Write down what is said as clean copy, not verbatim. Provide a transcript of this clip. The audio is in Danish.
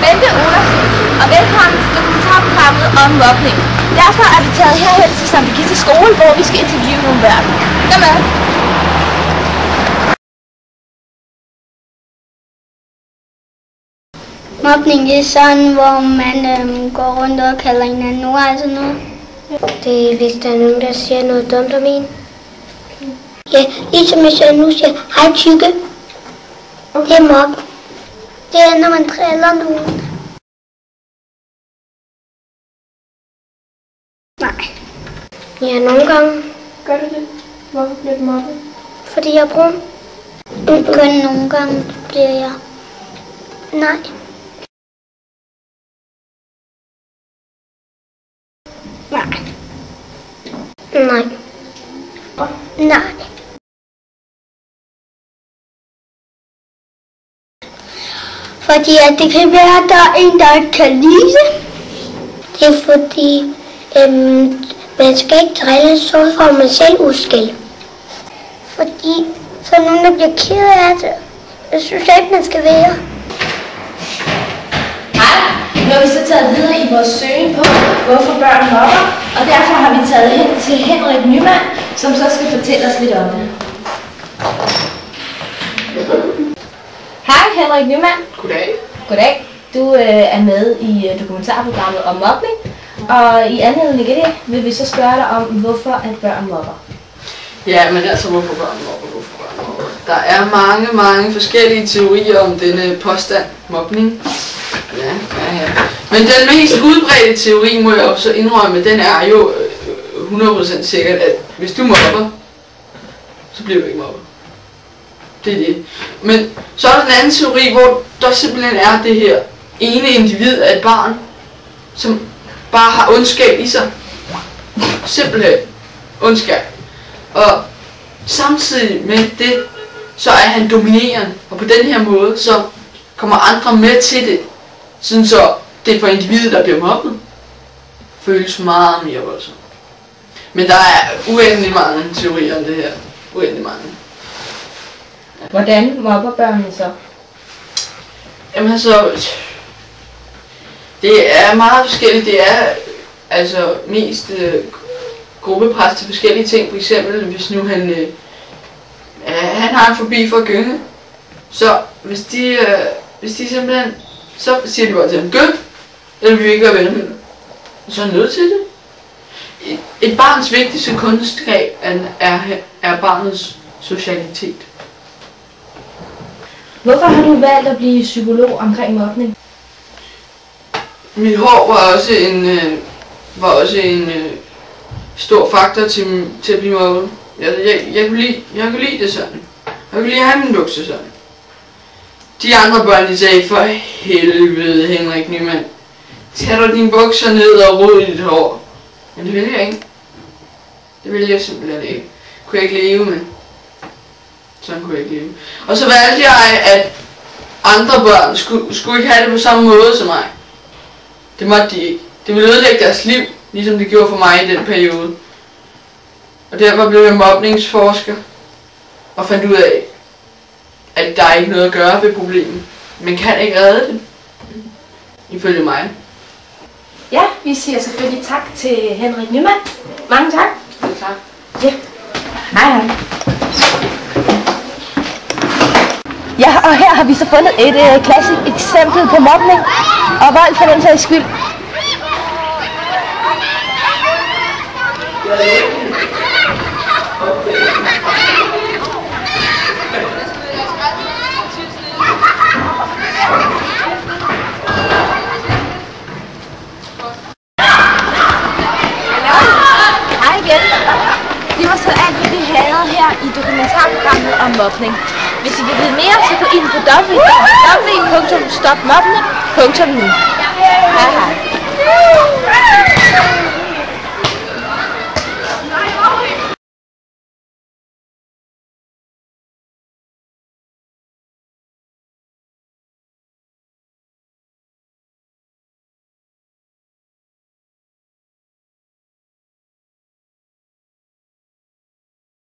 Bente Olafsen, og velkommen til dokumentarprogrammet om mobning. Derfor er vi taget herhen til Sankt Birgitte skole, hvor vi skal interviewe nogle børn. Kom med! Mobning er sådan, hvor man går rundt og kalder hinanden ord og sådan noget. Det er, hvis der er nogen, der siger noget dumt om en. Ja, ligesom hvis jeg nu siger, hej tykke. Det er mob. Det er, når man driller nogen. Nej. Ja, nogle gange. Gør du det? Hvorfor bliver du mobbet? Fordi jeg er brun. Kun nogle gange bliver jeg. Nej. Nej. Nej. Nej. Fordi at det kan være, at der er en, der ikke kan lide det. Det er fordi, man skal ikke drille, så får man selv udskæld. Fordi så er nogen, der bliver ked af det. Jeg synes ikke, man skal være. Hej, nu har vi så taget videre i vores søgen på, hvorfor børn mobber, og derfor har vi taget hen til Henrik Nyman, som så skal fortælle os lidt om det. Hej Henrik Nyman. Goddag. Goddag. Du er med i dokumentarprogrammet om mobning, og i anledning af det vil vi så spørge dig om, hvorfor at børn mobber. Ja, men altså, hvorfor børn mobber? Der er mange forskellige teorier om denne påstand, mobning. Ja. Men den mest udbredte teori, må jeg jo så indrømme, den er jo 100% sikkert, at hvis du mobber, så bliver du ikke mobbet. Det er det. Men så er der den anden teori, hvor der simpelthen er det her ene individ af et barn, som bare har ondskab i sig. Simpelthen ondskab. Og samtidig med det, så er han dominerende. Og på den her måde, så kommer andre med til det. Sådan så det for individet, der bliver mobbet, føles meget mere voldsomt. Men der er uendelig mange teorier om det her. Uendelig mange. Hvordan mobber børnene så? Jamen altså, det er meget forskelligt. Det er altså mest gruppepres til forskellige ting. For eksempel, hvis nu han har en fobi for at gynge, så hvis de simpelthen, så siger de bare til ham, gyng, eller vil vi ikke være venner med dem. Og så er han nødt til det. Et barns vigtigste kunstgreb er barnets socialitet. Hvorfor har du valgt at blive psykolog omkring mobning? Mit hår var også en stor faktor til at blive mobbet. Jeg kunne lide det sådan. Jeg kunne lide at have min bukser sådan. De andre børn, de sagde, for helvede Henrik Nyman, tag du dine bukser ned og rod i dit hår. Men det ville jeg ikke. Det ville jeg simpelthen ikke. Kunne jeg ikke leve med. Sådan kunne jeg ikke leve. Og så valgte jeg, at andre børn skulle ikke have det på samme måde som mig. Det måtte de ikke. Det ville ødelægge deres liv, ligesom det gjorde for mig i den periode. Og derfor blev jeg mobningsforsker og fandt ud af, at der er ikke noget at gøre ved problemet. Man kan ikke redde det, ifølge mig. Ja, vi siger selvfølgelig tak til Henrik Nyman. Mange tak. Tak. Ja. Hej. Ja, og her har vi så fundet et klassisk eksempel på mobning og vold for den sags skyld. Hej igen. Det var så alt, hvad vi havde her i dokumentarprogrammet om mobning. Hvis I vil vide mere, så gå ind på www.stopmobning.nu. Hej hej.